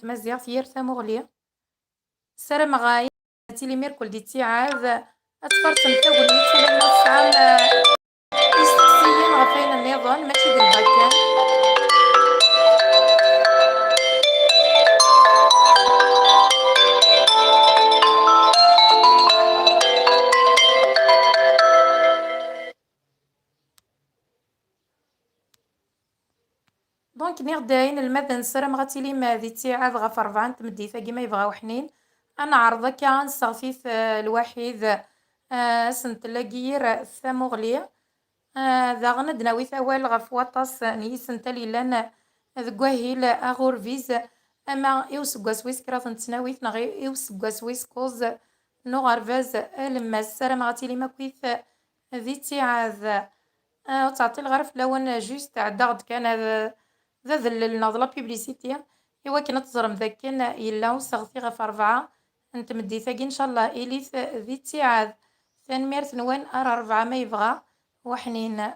تمازيغ يير تاموغلي سلام غاي تيلي ميركل دي تيعاذ أتفرسم تاغنيت لما تسعام إستكسيين غفاين النظام ماشي د الباكان. دونك نيغ داين المذن سلام غاتيلي ما ذي تيعاذ غف 4 تمديثة كيما يبغاو حنين. أنا عرضة كان صافيث الوحيد سنتلاقير ثاموغلي ذا غند ناوي ثوال غف وطاس نيسن تالي لنا ذكواهيل أغور فيز أما إوسقوا سويس كرا تنتناويث نغي إوسقوا سويس كوز نو غرفاز لما السلام غاتيلي ماكويث ذي تيعاذ تعطي الغرف لون جوست عداغد كان ذا ذللنا ذا لا بيبليسيتي إوا كي نتزرم ذاك كان يلا وسغثي غف 4 انت مديثاكي إن شاء الله إليث ذي تيعاذ ثاني ميرث نوان أرى 4 ما يبغى وحنين.